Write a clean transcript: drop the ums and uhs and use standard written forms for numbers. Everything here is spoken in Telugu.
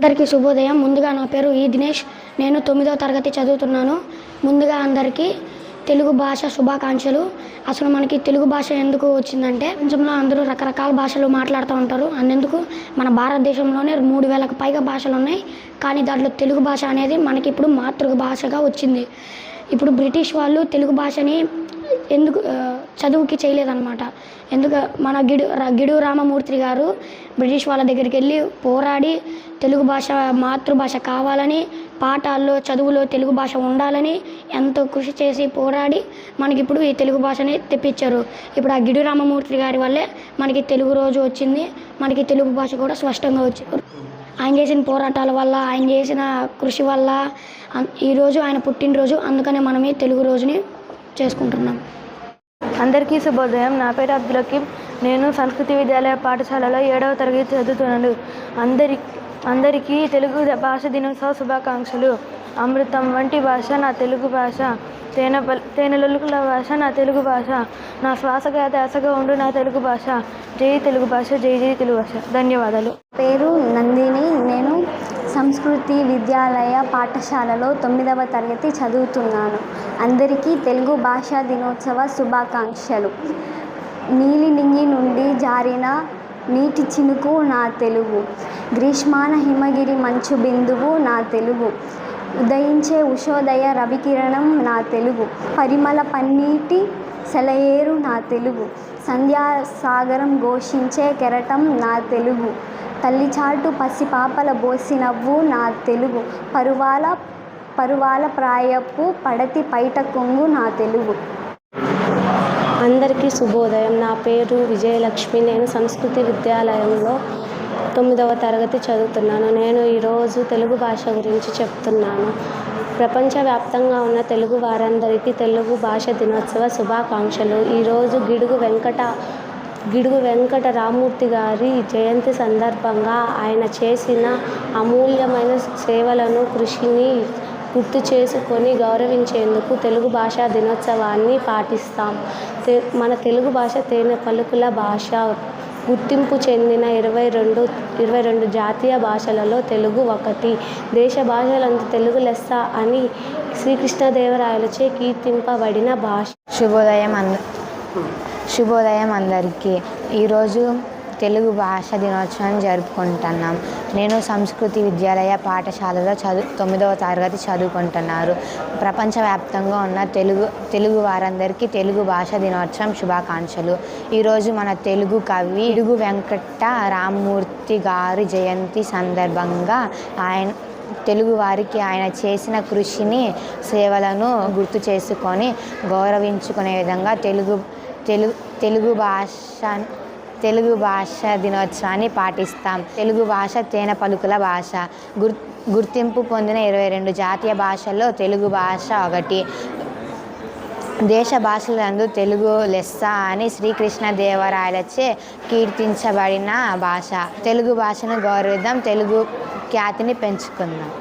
అందరికీ శుభోదయం. ముందుగా నా పేరు దినేష్. నేను 9వ తరగతి చదువుతున్నాను. ముందుగా అందరికీ తెలుగు భాష శుభాకాంక్షలు. అసలు మనకి తెలుగు భాష ఎందుకు వచ్చిందంటే, ప్రపంచంలో అందరూ రకరకాల భాషలు మాట్లాడుతూ ఉంటారు. అందుకు మన భారతదేశంలోనే 3000కు పైగా భాషలు ఉన్నాయి. కానీ దాంట్లో తెలుగు భాష అనేది మనకి ఇప్పుడు మాతృభాషగా వచ్చింది. ఇప్పుడు బ్రిటిష్ వాళ్ళు తెలుగు భాషని ఎందుకు చదువుకి చేయలేదన్నమాట. ఎందుకు మన గిడుగు రామమూర్తి గారు బ్రిటిష్ వాళ్ళ దగ్గరికి వెళ్ళి పోరాడి తెలుగు భాష మాతృభాష కావాలని, పాఠాల్లో చదువులో తెలుగు భాష ఉండాలని ఎంతో కృషి చేసి పోరాడి మనకిప్పుడు ఈ తెలుగు భాషని తెప్పించారు. ఇప్పుడు ఆ గిడుగు రామమూర్తి గారి వల్లే మనకి తెలుగు రోజు వచ్చింది. మనకి తెలుగు భాష కూడా స్పష్టంగా వచ్చింది. ఆయన చేసిన పోరాటాల వల్ల, ఆయన చేసిన కృషి వల్ల ఈరోజు ఆయన పుట్టినరోజు. అందుకనే మనం ఈ తెలుగు రోజుని చేసుకుంటున్నాం. అందరికీ శుభోదయం. నా పేరు అబ్దుల్ హకీం. నేను సంస్కృతి విద్యాలయ పాఠశాలలో 7వ తరగతి చదువుతున్నాను. అందరికీ తెలుగు భాష దినోత్సవ శుభాకాంక్షలు. అమృతం వంటి భాష నా తెలుగు భాష, తేనెలొలుకుల భాష నా తెలుగు భాష, నా శ్వాసగా ధ్యాసగా ఉండు నా తెలుగు భాష. జై తెలుగు భాష, జై జై తెలుగు భాష. ధన్యవాదాలు. పేరు నందిని. నేను సంస్కృతి విద్యాలయ పాఠశాలలో 9వ తరగతి చదువుతున్నాను. అందరికీ తెలుగు భాషా దినోత్సవ శుభాకాంక్షలు. నీలి నింగి నుండి జారిన నీటి చినుకు నా తెలుగు, గ్రీష్మాన హిమగిరి మంచు బిందువు నా తెలుగు, ఉదయించే ఉషోదయ రవికిరణం నా తెలుగు, పరిమళ పన్నీటి సెలయేరు నా తెలుగు, సంధ్యాసాగరం ఘోషించే కెరటం నా తెలుగు, తల్లిచాటు పసిపాపల బోసి నవ్వు నా తెలుగు, పరువాల ప్రాయపు పడతి పైట కొంగు నా తెలుగు. అందరికీ శుభోదయం. నా పేరు విజయలక్ష్మి. నేను సంస్కృతి విద్యాలయంలో 9వ తరగతి చదువుతున్నాను. నేను ఈరోజు తెలుగు భాష గురించి చెప్తున్నాను. ప్రపంచవ్యాప్తంగా ఉన్న తెలుగు వారందరికీ తెలుగు భాష దినోత్సవ శుభాకాంక్షలు. ఈరోజు గిడుగు వెంకట రామూర్తి గారి జయంతి సందర్భంగా ఆయన చేసిన అమూల్యమైన సేవలను, కృషిని గుర్తు చేసుకొని గౌరవించేందుకు తెలుగు భాషా దినోత్సవాన్ని పాటిస్తాం. మన తెలుగు భాష తేనె పలుకుల భాష. గుర్తింపు చెందిన 22 జాతీయ భాషలలో తెలుగు ఒకటి. దేశ భాషలందు తెలుగు లెస్స అని శ్రీకృష్ణదేవరాయలచే కీర్తింపబడిన భాష. శుభోదయం అందరికీ. ఈరోజు తెలుగు భాష దినోత్సవం జరుపుకుంటున్నాం. నేను సంస్కృతి విద్యాలయ పాఠశాలలో 9వ తరగతి చదువుకుంటున్నారు. ప్రపంచవ్యాప్తంగా ఉన్న తెలుగు వారందరికీ తెలుగు భాష దినోత్సవం శుభాకాంక్షలు. ఈరోజు మన తెలుగు కవి గిడుగు వెంకట రామమూర్తి గారి జయంతి సందర్భంగా తెలుగు వారికి ఆయన చేసిన కృషిని, సేవలను గుర్తు చేసుకొని గౌరవించుకునే విధంగా తెలుగు భాష దినోత్సవాన్ని పాటిస్తాం. తెలుగు భాష తేనె పలుకుల భాష. గుర్తింపు పొందిన 22 జాతీయ భాషల్లో తెలుగు భాష ఒకటి. దేశ భాషలందు తెలుగు లెస్స అని శ్రీకృష్ణదేవరాయలచే కీర్తించబడిన భాష. తెలుగు భాషను గౌరవిద్దాం, తెలుగు ఖ్యాతిని పెంచుకుందాం.